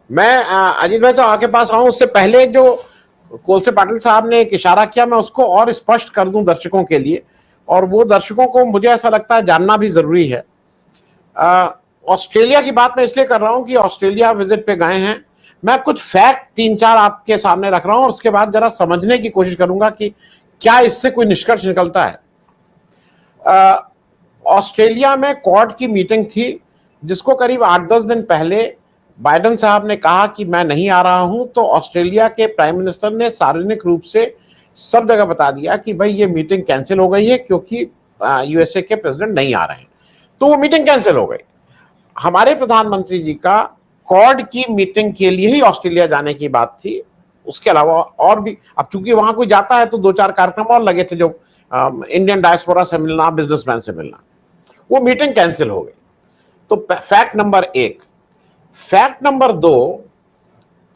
मैं अजीत भाई साहब आपके पास आऊं उससे पहले जो कोलसे पाटिल साहब ने एक इशारा किया, मैं उसको और स्पष्ट कर दूं दर्शकों के लिए, और वो दर्शकों को मुझे ऐसा लगता है जानना भी जरूरी है। ऑस्ट्रेलिया की बात मैं इसलिए कर रहा हूं कि ऑस्ट्रेलिया विजिट पे गए हैं। मैं कुछ फैक्ट तीन चार आपके सामने रख रहा हूं और उसके बाद जरा समझने की कोशिश करूंगा कि क्या इससे कोई निष्कर्ष निकलता है। ऑस्ट्रेलिया में क्वाड की मीटिंग थी, जिसको करीब 8-10 दिन पहले बाइडेन साहब ने कहा कि मैं नहीं आ रहा हूं, तो ऑस्ट्रेलिया के प्राइम मिनिस्टर ने सार्वजनिक रूप से सब जगह बता दिया कि भाई ये मीटिंग कैंसिल हो गई है क्योंकि यूएसए के प्रेसिडेंट नहीं आ रहे हैं। तो वो मीटिंग कैंसिल हो गई। हमारे प्रधानमंत्री जी का क्वाड की मीटिंग के लिए ही ऑस्ट्रेलिया जाने की बात थी। उसके अलावा और भी, अब चूंकि वहां कोई जाता है तो 2-4 कार्यक्रम और लगे थे, जो इंडियन डायस्पोरा से मिलना, बिजनेसमैन से मिलना, वो मीटिंग कैंसिल हो गई। तो फैक्ट नंबर 1। फैक्ट नंबर 2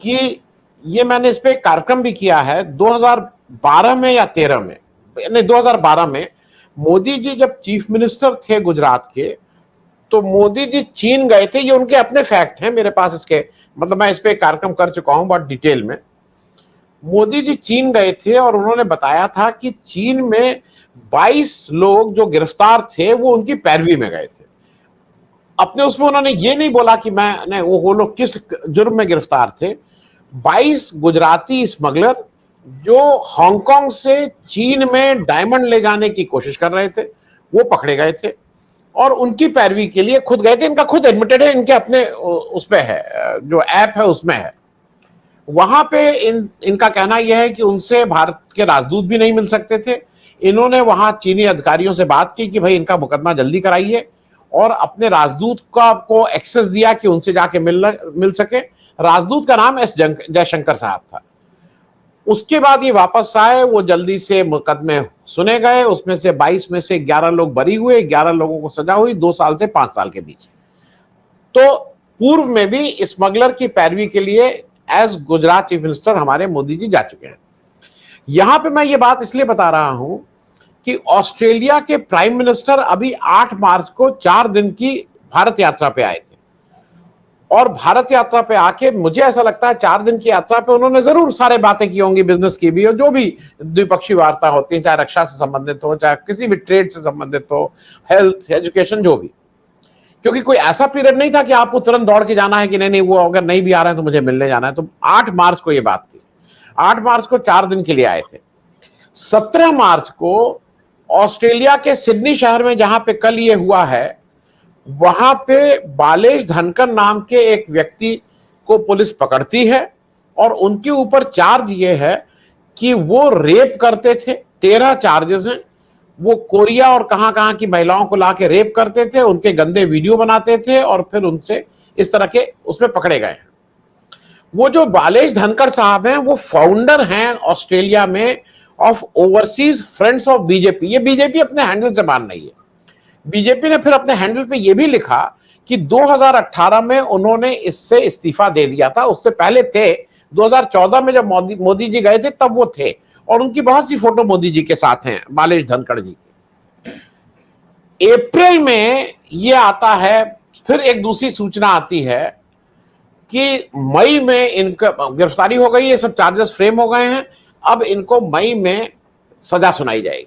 कि ये मैंने इस पे कार्यक्रम भी किया है 2012 में या 13 में, नहीं 2012 में मोदी जी जब चीफ मिनिस्टर थे गुजरात के, तो मोदी जी चीन गए थे। ये उनके अपने फैक्ट हैं मेरे पास इसके, मतलब मैं इस पे कार्यक्रम कर चुका हूं बहुत डिटेल में। मोदी जी चीन गए थे और उन्होंने बताया था कि चीन में 22 लोग जो गिरफ्तार थे वो उनकी पैरवी में गए थे। अपने उसमें उन्होंने ये नहीं बोला कि मैं वो लोग किस जुर्म में गिरफ्तार थे। 22 गुजराती स्मगलर जो हांगकांग से चीन में डायमंड ले जाने की कोशिश कर रहे थे, वो पकड़े गए थे और उनकी पैरवी के लिए खुद गए थे। इनका खुद एडमिटेड है, इनके अपने उसमें है, जो ऐप है उसमें है। वहां पे इनका कहना यह है कि उनसे भारत के राजदूत भी नहीं मिल सकते थे। इन्होंने वहां चीनी अधिकारियों से बात की कि भाई इनका मुकदमा जल्दी कराइए, और अपने राजदूत का को एक्सेस दिया कि उनसे जाके मिल सके। राजदूत का नाम एस जयशंकर साहब था। उसके बाद ये वापस आए, वो जल्दी से मुकदमे सुने गए। उसमें से 22 में से 11 लोग बरी हुए, 11 लोगों को सजा हुई 2 साल से 5 साल के बीच। तो पूर्व में भी स्मगलर की पैरवी के लिए एज गुजरात चीफ मिनिस्टर हमारे मोदी जी जा चुके हैं। यहां पे मैं ये बात इसलिए बता रहा हूं कि ऑस्ट्रेलिया के प्राइम मिनिस्टर अभी 8 मार्च को 4 दिन की भारत यात्रा पे आए थे, और भारत यात्रा पे आके मुझे ऐसा लगता है 4 दिन की यात्रा पे उन्होंने जरूर सारे बातें की होंगी, बिजनेस की भी, और जो भी द्विपक्षीय वार्ता होती है, चाहे रक्षा से संबंधित हो, चाहे किसी भी ट्रेड से संबंधित हो, हेल्थ, एजुकेशन, जो भी। क्योंकि कोई ऐसा पीरियड नहीं था कि आपको तुरंत दौड़ के जाना है कि नहीं नहीं वो अगर नहीं भी आ रहे हैं तो मुझे मिलने जाना है। तो 8 मार्च को ये बात थी। 8 मार्च को 4 दिन के लिए आए थे। 17 मार्च को ऑस्ट्रेलिया के सिडनी शहर में, जहां पे कल ये हुआ है, वहां पे बालेश धनकर नाम के एक व्यक्ति को पुलिस पकड़ती है और उनके ऊपर चार्ज ये है कि वो रेप करते थे। 13 चार्जेस हैं। वो कोरिया और कहां कहां की महिलाओं को लाके रेप करते थे, उनके गंदे वीडियो बनाते थे और फिर उनसे इस तरह के उसमें पकड़े गए हैं। वो जो बालेश धनखड़ साहब हैं वो फाउंडर हैं ऑस्ट्रेलिया में of overseas friends of BJP. ये बीजेपी अपने हैंडल से मान रही है। बीजेपी ने फिर अपने हैंडल पे ये भी लिखा कि 2018 में उन्होंने इससे इस्तीफा दे दिया था। उससे पहले थे, 2014 में जब मोदी जी गए थे तब वो थे, और उनकी बहुत सी फोटो मोदी जी के साथ हैं, बालेश धनखड़ जी की। अप्रैल में ये आता है, फिर एक दूसरी सूचना आती है कि मई में इनका गिरफ्तारी हो गई है, सब चार्जेस फ्रेम हो गए हैं, अब इनको मई में सजा सुनाई जाएगी।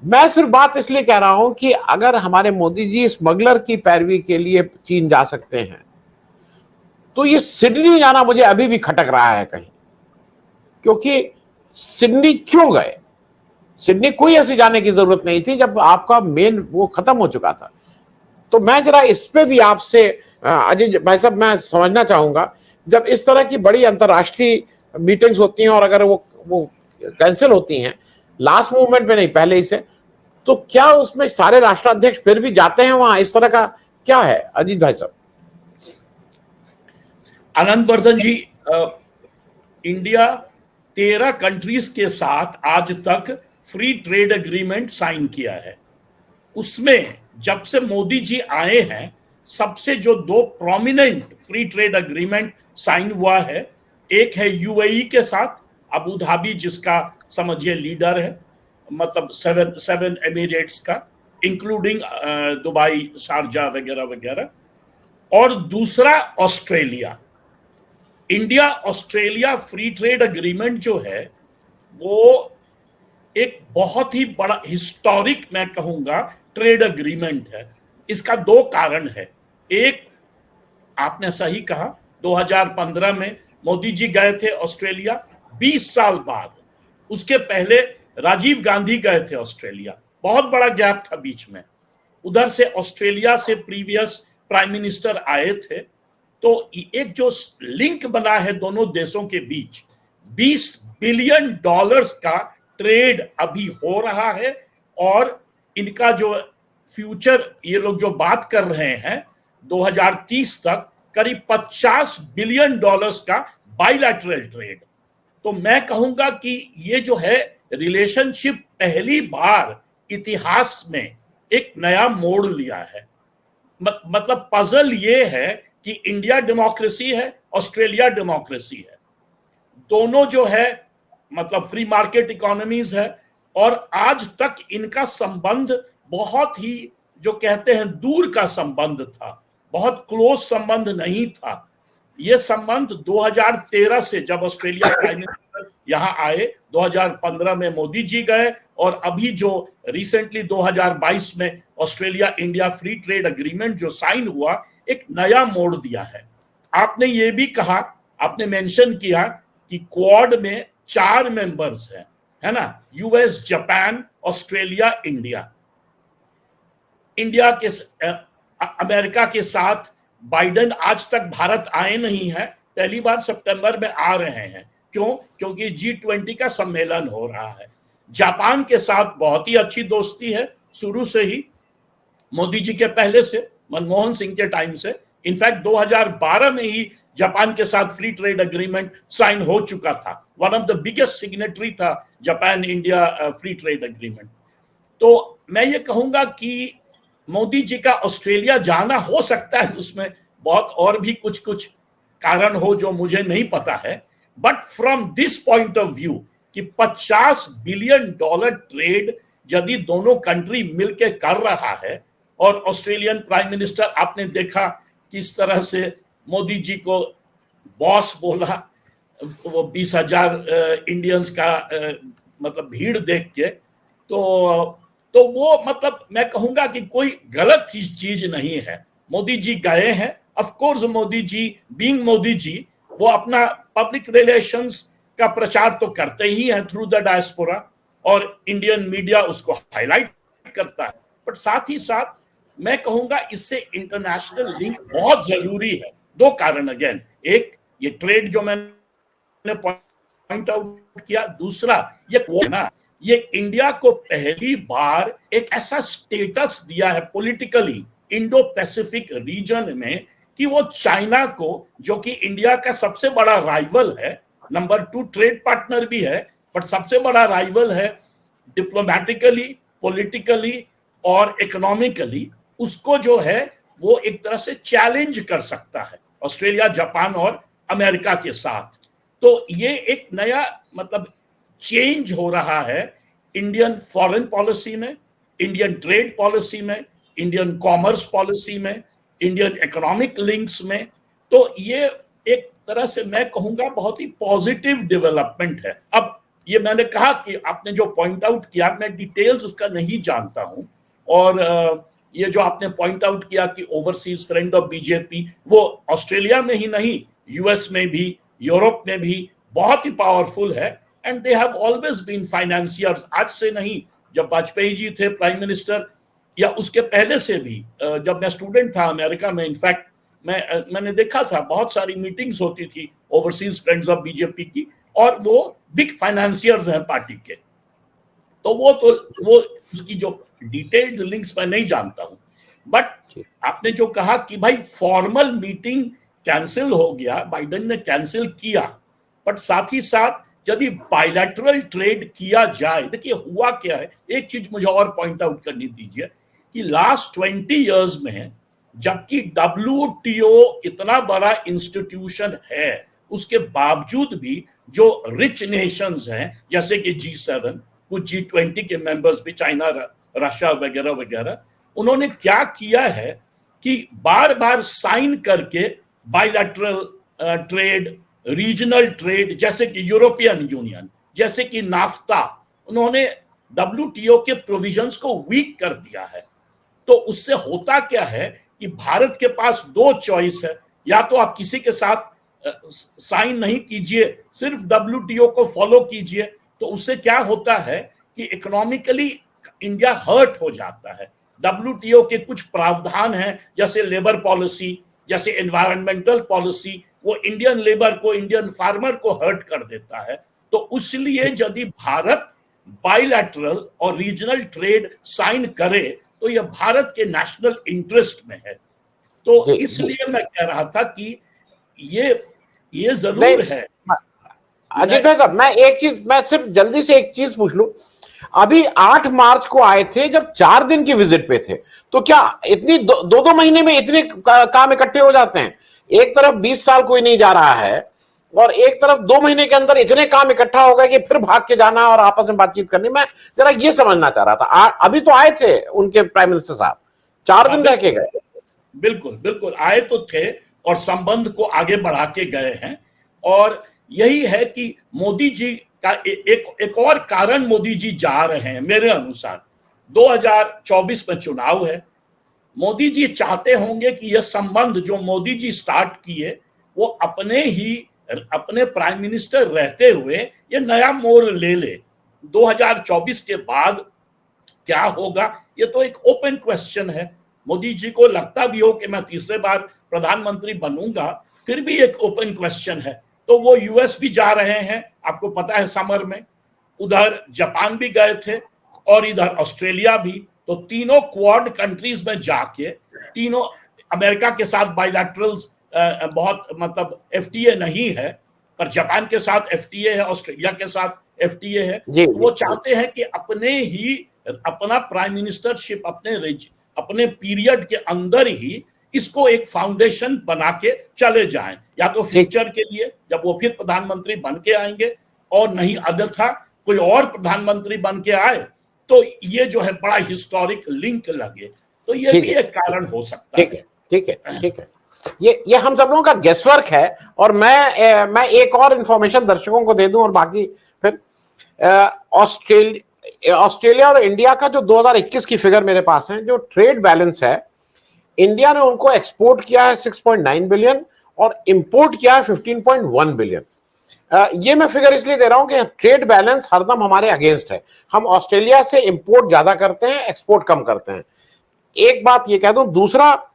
मैं सिर्फ बात इसलिए कह रहा हूं कि अगर हमारे मोदी जी स्मगलर की पैरवी के लिए चीन जा सकते हैं, तो ये सिडनी जाना मुझे अभी भी खटक रहा है कहीं। क्योंकि सिडनी क्यों गए? सिडनी कोई ऐसी जाने की जरूरत नहीं थी जब आपका मेन वो खत्म हो चुका था। तो मैं जरा इस पे भी आपसे अजय भाई साहब मैं समझना चाहूंगा, जब इस तरह की बड़ी अंतर्राष्ट्रीय मीटिंग्स होती हैं और अगर वो कैंसिल होती हैं लास्ट मूवमेंट में, नहीं पहले ही से, तो क्या उसमें सारे राष्ट्राध्यक्ष फिर भी जाते हैं वहां? इस तरह का क्या है अजीत भाई साहब? आनंद वर्धन जी, इंडिया 13 कंट्रीज के साथ आज तक फ्री ट्रेड एग्रीमेंट साइन किया है। उसमें जब से मोदी जी आए हैं, सबसे जो 2 prominent free trade agreement sign हुआ है, एक है यूएई के साथ, अबू धाबी जिसका समझिए लीडर है, मतलब सेवन एमिरेट्स का, इंक्लूडिंग दुबई, शारजा वगैरह वगैरह। और दूसरा Australia. India Australia free trade agreement जो है वो एक बहुत ही बड़ा हिस्टोरिक मैं कहूंगा ट्रेड एग्रीमेंट है। इसका दो कारण है। एक, आपने सही कहा, 2015 में मोदी जी गए थे ऑस्ट्रेलिया, 20 साल बाद। उसके पहले राजीव गांधी गए थे ऑस्ट्रेलिया, बहुत बड़ा गैप था बीच में। उधर से ऑस्ट्रेलिया से प्रीवियस प्राइम मिनिस्टर आए थे। तो एक जो लिंक बना है दोनों देशों के बीच, $20 बिलियन का ट्रेड अभी हो रहा है। और इनका जो फ्यूचर, ये लोग जो बात कर रहे हैं 2030 तक करीब $50 बिलियन का बाइलैटरल ट्रेड। तो मैं कहूंगा कि ये जो है रिलेशनशिप पहली बार इतिहास में एक नया मोड़ लिया है। मतलब पजल ये है कि इंडिया डेमोक्रेसी है, ऑस्ट्रेलिया डेमोक्रेसी है, दोनों जो है मतलब फ्री मार्केट इकोनॉमीज है। और आज तक इनका संबंध बहुत ही, जो कहते हैं, दूर का संबंध था, बहुत क्लोज संबंध नहीं था। यह संबंध 2013 से, जब ऑस्ट्रेलिया प्राइम मिनिस्टर यहां आए, 2015 में मोदी जी गए, और अभी जो रिसेंटली 2022 में Australia India free trade agreement जो साइन हुआ, एक नया मोड़ दिया है। आपने ये भी कहा, आपने मेंशन किया कि क्वाड में 4 मेंबर्स हैं, है ना, US, Japan, Australia, India. India के अमेरिका के साथ बाइडेन आज तक भारत आए नहीं है, पहली बार सितंबर में आ रहे हैं। क्यों? क्योंकि G20 का सम्मेलन हो रहा है। जापान के साथ बहुत ही अच्छी दोस्ती है शुरू से ही, मोदी जी के पहले से, मनमोहन सिंह के टाइम से। इनफैक्ट 2012 में ही जापान के साथ फ्री ट्रेड एग्रीमेंट साइन हो चुका था। One of the biggest signatory था Japan India free trade agreement. तो मैं ये कहूंगा कि मोदी जी का ऑस्ट्रेलिया जाना, हो सकता है उसमें बहुत और भी कुछ कुछ कारण हो जो मुझे नहीं पता है, but from this point of view कि $50 बिलियन ट्रेड यदि दोनों कंट्री मिलकर कर रहा है, और ऑस्ट्रेलियन प्राइम मिनिस्टर आपने देखा किस तरह से मोदी जी को बॉस बोला, वो 20,000 इंडियंस का मतलब भीड़ देख के, तो वो मतलब मैं कहूंगा कि कोई गलत चीज नहीं है। मोदी जी गए हैं, of course Modi ji being Modi ji, वो अपना पब्लिक रिलेशंस का प्रचार तो करते ही हैं थ्रू द डायस्पोरा, और इंडियन मीडिया उसको हाईलाइट करता है। बट साथ ही साथ मैं कहूंगा इससे इंटरनेशनल लिंक बहुत जरूरी है। 2 कारण, अगेन, एक ये ट्रेड जो मैंने पॉइंट आउट किया, दूसरा ये ना, ये इंडिया को पहली बार एक ऐसा स्टेटस दिया है पॉलिटिकली इंडो पैसिफिक रीजन में कि वो चाइना को, जो कि इंडिया का सबसे बड़ा राइवल है, नंबर 2 ट्रेड पार्टनर भी है, बट सबसे बड़ा राइवल है डिप्लोमेटिकली, पॉलिटिकली और इकोनॉमिकली, उसको जो है वो एक तरह से चैलेंज कर सकता है ऑस्ट्रेलिया, जापान और अमेरिका के साथ। तो ये एक नया मतलब चेंज हो रहा है इंडियन फॉरेन पॉलिसी में, इंडियन ट्रेड पॉलिसी में, इंडियन कॉमर्स पॉलिसी में, इंडियन इकोनॉमिक लिंक्स में। तो ये एक तरह से मैं कहूंगा बहुत ही पॉजिटिव डेवलपमेंट है। अब ये मैंने कहा कि आपने जो पॉइंट आउट किया, मैं डिटेल्स उसका नहीं जानता हूं, और ये जो आपने पॉइंट आउट किया कि ओवरसीज फ्रेंड ऑफ बीजेपी, वो ऑस्ट्रेलिया में ही नहीं, यूएस में भी, यूरोप में भी बहुत ही पावरफुल है, and they have always been financiers. आज से नहीं, जब वाजपेयी जी थे प्राइम मिनिस्टर, या उसके पहले से भी, जब मैं स्टूडेंट था अमेरिका में, इनफैक्ट मैंने देखा था बहुत सारी मीटिंग्स होती थी ओवरसीज फ्रेंड्स ऑफ बीजेपी की, और वो बिग फाइनेंसियर्स हैं पार्टी के। तो वो उसकी जो डिटेल्ड लिंक्स मैं नहीं जानता हूं, बट आपने जो कहा कि भाई फॉर्मल मीटिंग कैंसिल हो गया, बाइडेन ने कैंसिल किया, बट साथ ही साथ यदि बायलैटरल ट्रेड किया जाए, देखिए हुआ क्या है, एक चीज मुझे और पॉइंट आउट करनी दीजिए कि लास्ट 20 इयर्स में, जबकि WTO इतना बड़ा इंस्टीट्यूशन है, उसके बावजूद भी जो रिच नेशंस हैं, जैसे कि G7, कुछ G20 के मेंबर्स भी, चाइना, रशिया वगैरह वगैरह, उन्होंने क्या किया है कि बार बार साइन करके बायलैटरल ट्रेड, रीजनल ट्रेड, जैसे कि यूरोपियन यूनियन, जैसे कि नाफ्ता, उन्होंने WTO के प्रोविजंस को वीक कर दिया है। तो उससे होता क्या है कि भारत के पास दो चॉइस है, या तो आप किसी के साथ साइन नहीं कीजिए, सिर्फ WTO को फॉलो कीजिए। तो उससे क्या होता है कि इकोनॉमिकली इंडिया हर्ट हो जाता है। WTO के कुछ प्रावधान हैं, जैसे लेबर पॉलिसी, जैसे एनवायरमेंटल पॉलिसी, वो इंडियन लेबर को, इंडियन फार्मर को हर्ट कर देता है। तो इसलिए यदि भारत बायलैटरल और रीजनल ट्रेड साइन करे तो यह भारत के नेशनल इंटरेस्ट में है। तो इसलिए मैं कह रहा था कि ये जरूर है। अजीत भाई साहब, मैं सिर्फ जल्दी से एक चीज पूछ लूं। अभी 8 मार्च को आए थे, जब 4 दिन की विजिट पे थे, तो क्या इतनी दो महीने में इतने काम इकट्ठे हो जाते हैं? एक तरफ 20 साल कोई नहीं जा रहा है और एक तरफ 2 महीने के अंदर इतने काम इकट्ठा हो गए कि फिर भाग के जाना और आपस में बातचीत करनी। मैं जरा ये समझना चाह रहा था। अभी तो आए थे उनके प्राइम मिनिस्टर साहब, 4 दिन रह के गए। बिल्कुल बिल्कुल आए तो थे और संबंध को आगे बढ़ा के गए हैं। और यही है कि मोदी जी का एक और कारण मोदी जी जा रहे हैं मेरे अनुसार। 2024 में चुनाव है। मोदी जी चाहते होंगे कि यह संबंध जो मोदी जी स्टार्ट किए वो अपने प्राइम मिनिस्टर रहते हुए ये नया मोड़ ले ले। 2024 के बाद क्या होगा ये तो एक ओपन क्वेश्चन है। मोदी जी को लगता भी हो कि मैं तीसरे बार प्रधानमंत्री बनूंगा, फिर भी एक ओपन क्वेश्चन है। तो वो यूएस भी जा रहे हैं, आपको पता है, समर में। उधर जापान भी गए थे और इधर ऑस्ट्रेलिया भी। तो तीनों क्वाड कंट्रीज में जाके, तीनों अमेरिका के साथ बायलैटरल्स बहुत, मतलब FTA नहीं है, पर जापान के साथ FTA है, ऑस्ट्रेलिया के साथ FTA है। वो चाहते हैं कि अपना प्राइम मिनिस्टरशिप अपने पीरियड के अंदर ही इसको एक फाउंडेशन बना के चले जाएं, या तो फ्यूचर के लिए जब वो फिर प्रधानमंत्री बन के आएंगे, और नहीं अन्यथा कोई और प्रधानमंत्री बन के आए तो ये जो है बड़ा हिस्टोरिक लिंक लगे। तो ये भी एक कारण हो सकता है। ठीक है। ये हम सब लोगों का गेसवर्क है। और मैं एक और इंफॉर्मेशन दर्शकों को दे दूं और बाकी फिर ऑस्ट्रेलिया और इंडिया का जो 2021 की फिगर मेरे पास है, जो ट्रेड बैलेंस है, इंडिया ने उनको एक्सपोर्ट किया है 6.9 बिलियन और इंपोर्ट किया है 15.1 बिलियन। ये मैं फिगर इसलिए दे रहा हूं कि ट्रेड बैलेंस हरदम हमारे अगेंस्ट है। हम ऑस्ट्रेलिया से इंपोर्ट ज्यादा करते हैं, एक्सपोर्ट कम करते हैं। एक बात ये कह दूं। दूसरा,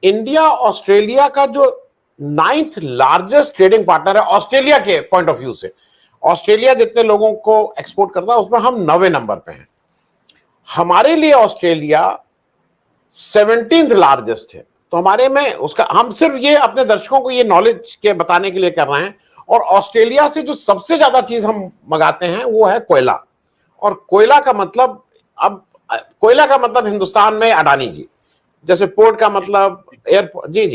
इंडिया ऑस्ट्रेलिया का जो 9th लार्जेस्ट ट्रेडिंग पार्टनर है ऑस्ट्रेलिया के पॉइंट ऑफ व्यू से। ऑस्ट्रेलिया जितने लोगों को एक्सपोर्ट करता है उसमें हम 9वें नंबर पे हैं। हमारे लिए ऑस्ट्रेलिया 17th लार्जेस्ट है। तो हमारे में उसका, हम सिर्फ ये अपने दर्शकों को ये नॉलेज के बताने के लिए कर रहे हैं। और ऑस्ट्रेलिया से जो सबसे ज्यादा चीज हम मंगाते हैं वो है कोयला। और कोयला का मतलब हिंदुस्तान में अडानी जी, जैसे पोर्ट का मतलब एयरपोर्ट। जी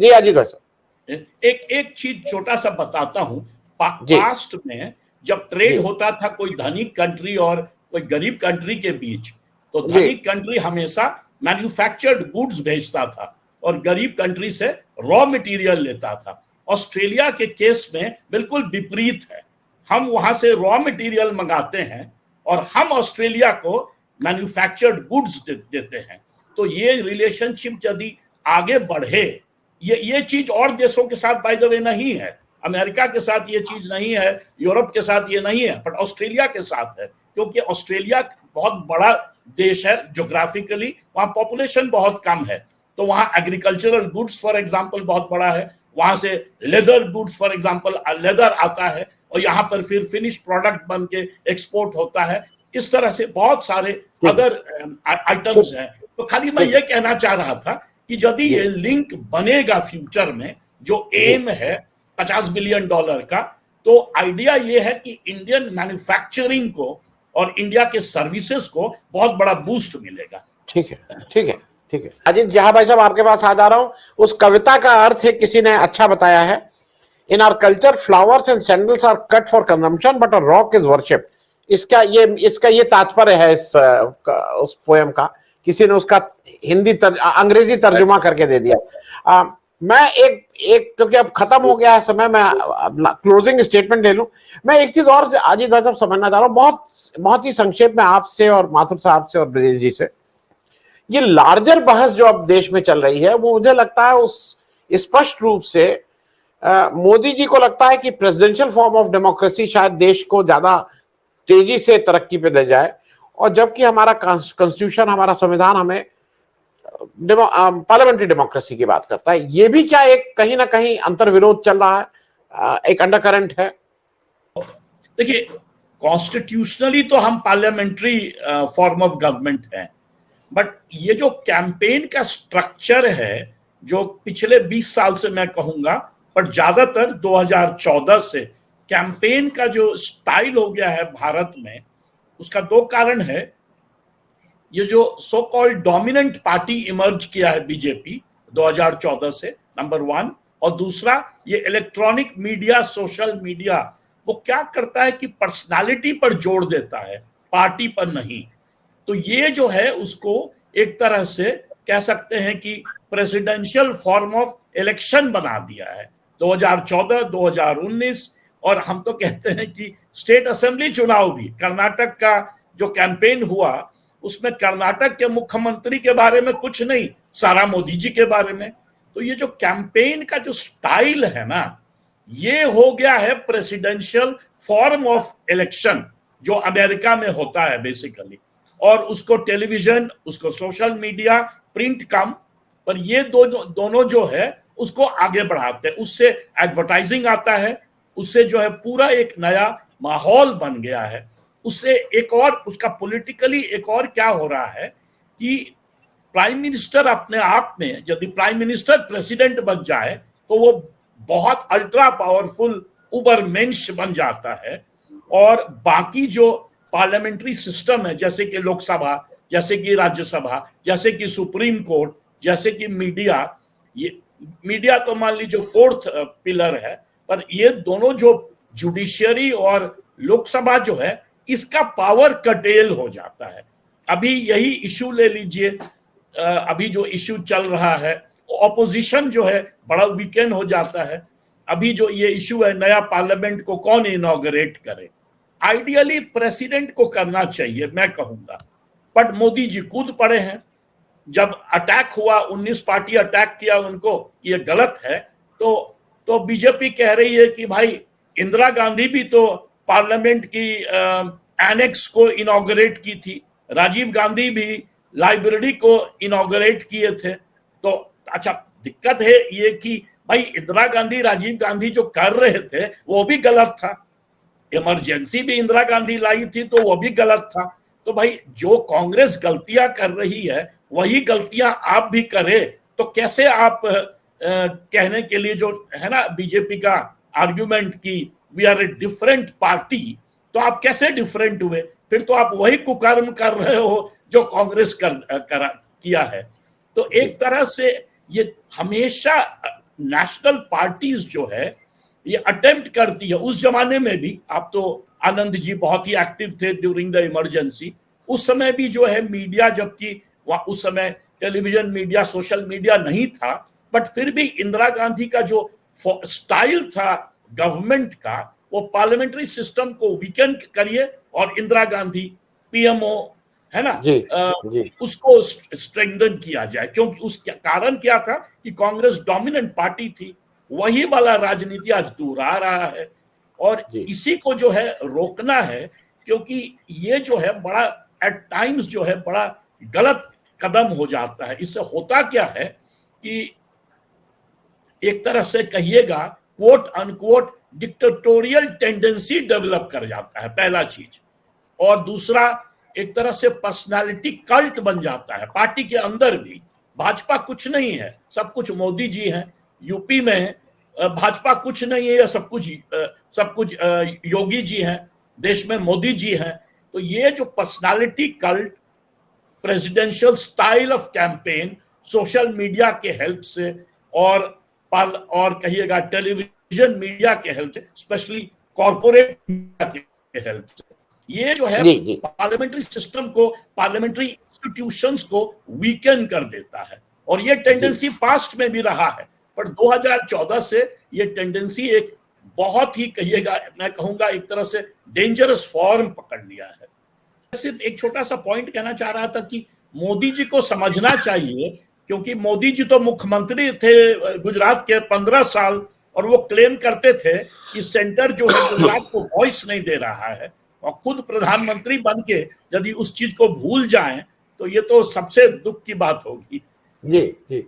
अजीत भाई साहब, एक चीज छोटा सा बताता हूं। पास्ट में जब ट्रेड होता था कोई धनिक कंट्री और कोई गरीब कंट्री के बीच, तो धनिक कंट्री हमेशा मैन्युफैक्चर्ड गुड्स भेजता था और गरीब कंट्री से रॉ मटेरियल लेता था। ऑस्ट्रेलिया के केस में बिल्कुल विपरीत है। हम वहां से रॉ मटेरियल मंगाते हैं और हम ऑस्ट्रेलिया को मैन्युफैक्चर्ड गुड्स देते हैं। तो ये रिलेशनशिप यदि आगे बढ़े, ये चीज और देशों के साथ बाय द वे नहीं है। अमेरिका के साथ ये चीज नहीं है, यूरोप के साथ ये नहीं है, बट ऑस्ट्रेलिया के साथ है। क्योंकि ऑस्ट्रेलिया बहुत बड़ा देश है ज्योग्राफिकली, वहां पॉपुलेशन बहुत कम है। तो वहां एग्रीकल्चरल गुड्स फॉर एग्जांपल बहुत बड़ा है। वहां से leather goods for example leather आता है और यहाँ पर फिर फिनिश प्रोडक्ट बन के एक्सपोर्ट होता है। इस तरह से बहुत सारे अदर आइटम्स हैं। तो खाली मैं ये कहना चाह रहा था कि यदि ये लिंक बनेगा फ्यूचर में, जो एम है $50 बिलियन का, तो आइडिया ये है कि इंडियन मैन्युफैक्चरिंग को और इंडिया के सर्विसेज को बहुत बड़ा बूस्ट मिलेगा। ठीक है। अजीत जहां भाई साहब आपके पास आ जा रहा हूं। उस कविता का अर्थ है, किसी ने अच्छा बताया है, in our culture flowers and sandals are cut for consumption but a rock is worship. इसका ये तात्पर्य है उस पोएम का किसी ने उसका अंग्रेजी तर्जुमा करके दे दिया। मैं एक क्योंकि अब खत्म हो गया है समय, मैं क्लोजिंग स्टेटमेंट ले लूं। मैं एक चीज और अजीत भाई साहब समझना चाह रहा हूं, बहुत ही संक्षेप में आपसे और माथुर साहब से और ब्रजेश जी से। ये लार्जर बहस जो अब देश में चल रही है, वो मुझे लगता है उस स्पष्ट रूप से मोदी जी को लगता है कि प्रेसिडेंशियल फॉर्म ऑफ डेमोक्रेसी शायद देश को ज्यादा तेजी से तरक्की पे ले जाए, और जबकि हमारा कॉन्स्टिट्यूशन, हमारा संविधान हमें पार्लियामेंट्री डेमोक्रेसी की बात करता है। ये भी क्या एक कहीं ना कहीं अंतर्विरोध चल रहा है, एक अंडरकरंट है? देखिए, कॉन्स्टिट्यूशनली तो हम पार्लियामेंट्री फॉर्म ऑफ गवर्नमेंट है, बट ये जो कैंपेन का स्ट्रक्चर है, जो पिछले 20 साल से मैं कहूंगा, पर ज्यादातर 2014 से कैंपेन का जो स्टाइल हो गया है भारत में, उसका दो कारण है। ये जो so called dominant party emerge किया है बीजेपी 2014 से, नंबर 1, और दूसरा ये इलेक्ट्रॉनिक मीडिया, सोशल मीडिया, वो क्या करता है कि पर्सनालिटी पर जोर देता है, पार्टी पर नहीं। तो ये जो है उसको एक तरह से कह सकते हैं कि प्रेसिडेंशियल फॉर्म ऑफ इलेक्शन बना दिया है 2014, 2019, और हम तो कहते हैं कि स्टेट असेंबली चुनाव भी, कर्नाटक का जो कैंपेन हुआ उसमें कर्नाटक के मुख्यमंत्री के बारे में कुछ नहीं, सारा मोदी जी के बारे में। तो ये जो कैंपेन का जो स्टाइल है ना, ये हो गया है प्रेसिडेंशियल फॉर्म ऑफ इलेक्शन, जो अमेरिका में होता है बेसिकली, और उसको टेलीविजन, उसको सोशल मीडिया, प्रिंट कम, पर ये दोनों जो है उसको आगे बढ़ाते हैं। उससे एडवर्टाइजिंग आता है, उससे जो है पूरा एक नया माहौल बन गया है। उससे एक और उसका पॉलिटिकली एक और क्या हो रहा है कि प्राइम मिनिस्टर अपने आप में, यदि प्राइम मिनिस्टर प्रेसिडेंट बन जाए तो वो बहुत अल्ट्रा पावरफुल उबरमेंश बन जाता है, और बाकी जो पार्लियामेंट्री सिस्टम है, जैसे कि लोकसभा, जैसे कि राज्यसभा, जैसे कि सुप्रीम कोर्ट, जैसे कि मीडिया, ये मीडिया तो मान लीजिए फोर्थ पिलर है, पर ये दोनों जो जुडिशियरी और लोकसभा जो है, इसका पावर कटेल हो जाता है। अभी यही इशू ले लीजिए, अभी जो इशू चल रहा है, ऑपोजिशन जो है बड़ा वीकेंड हो जाता है। अभी जो ये इशू है, नया पार्लियामेंट को कौन इनॉग्रेट करे, आइडियली प्रेसिडेंट को करना चाहिए मैं कहूंगा, बट मोदी जी कूद पड़े हैं। जब अटैक हुआ, 19 पार्टी अटैक किया उनको, ये गलत है, तो बीजेपी कह रही है कि भाई इंदिरा गांधी भी तो पार्लियामेंट की एनेक्स को इनॉग्रेट की थी, राजीव गांधी भी लाइब्रेरी को इनॉग्रेट किए थे। तो अच्छा, दिक्कत है ये कि भाई इंदिरा गांधी, राजीव गांधी जो कर रहे थे वो भी गलत था, इमरजेंसी भी इंदिरा गांधी लाई थी तो वो भी गलत था। तो भाई जो कांग्रेस गलतियां कर रही है वही गलतियां आप भी करें, तो कैसे आप कहने के लिए जो है ना बीजेपी का आर्ग्यूमेंट की we are a different party, तो आप कैसे डिफरेंट हुए? फिर तो आप वही कुकर्म कर रहे हो जो कांग्रेस किया है। तो एक तरह से ये हमेशा नेशनल पार्टीज जो है ये अटेम्प्ट करती है, उस जमाने में भी, आप तो आनंद जी बहुत ही एक्टिव थे ड्यूरिंग द इमरजेंसी, उस समय भी जो है मीडिया, जबकि उस समय टेलीविजन मीडिया, सोशल मीडिया नहीं था, बट फिर भी इंदिरा गांधी का जो स्टाइल था गवर्नमेंट का, वो पार्लियामेंट्री सिस्टम को वीकेंड करिए और इंदिरा गांधी पीएमओ है ना, जी। उसको स्ट्रेंथन किया जाए। क्योंकि उस कारण क्या था कि कांग्रेस डोमिनेंट पार्टी थी, वही वाला राजनीति आज दोहरा रहा है, और इसी को जो है रोकना है, क्योंकि ये जो है बड़ा एट टाइम्स जो है बड़ा गलत कदम हो जाता है। इससे होता क्या है कि एक तरह से कहिएगा क्वोट अनक्वोट डिक्टेटोरियल टेंडेंसी डेवलप कर जाता है, पहला चीज, और दूसरा एक तरह से पर्सनालिटी कल्ट बन जाता है पार्टी के अंदर भी। भाजपा कुछ नहीं है, सब कुछ मोदी जी हैं। यूपी में भाजपा कुछ नहीं है, सब कुछ योगी जी हैं, देश में मोदी जी हैं। तो ये जो personality cult, presidential style of campaign, social media के हेल्प से और कहिएगा टेलीविजन मीडिया के हेल्प से, स्पेशली कॉर्पोरेट मीडिया के हेल्प से, ये जो है जी जी पार्लियामेंट्री सिस्टम को, पार्लियामेंट्री इंस्टीट्यूशंस को वीकन कर देता है। और ये टेंडेंसी पास्ट में भी रहा है, पर 2014 से ये टेंडेंसी एक बहुत ही, कहिएगा, मैं कहूंगा एक तरह से डेंजरस फॉर्म पकड़ लिया है। सिर्फ एक छोटा सा पॉइंट कहना चाह रहा था कि मोदी जी को समझना चाहिए, क्योंकि मोदी जी तो मुख्यमंत्री थे गुजरात के 15 साल, और वो क्लेम करते थे कि सेंटर जो है गुजरात को वॉइस नहीं दे रहा है, और खुद प्रधानमंत्री बन के यदि उस चीज को भूल जाएं तो ये तो सबसे दुख की बात होगी। जी जी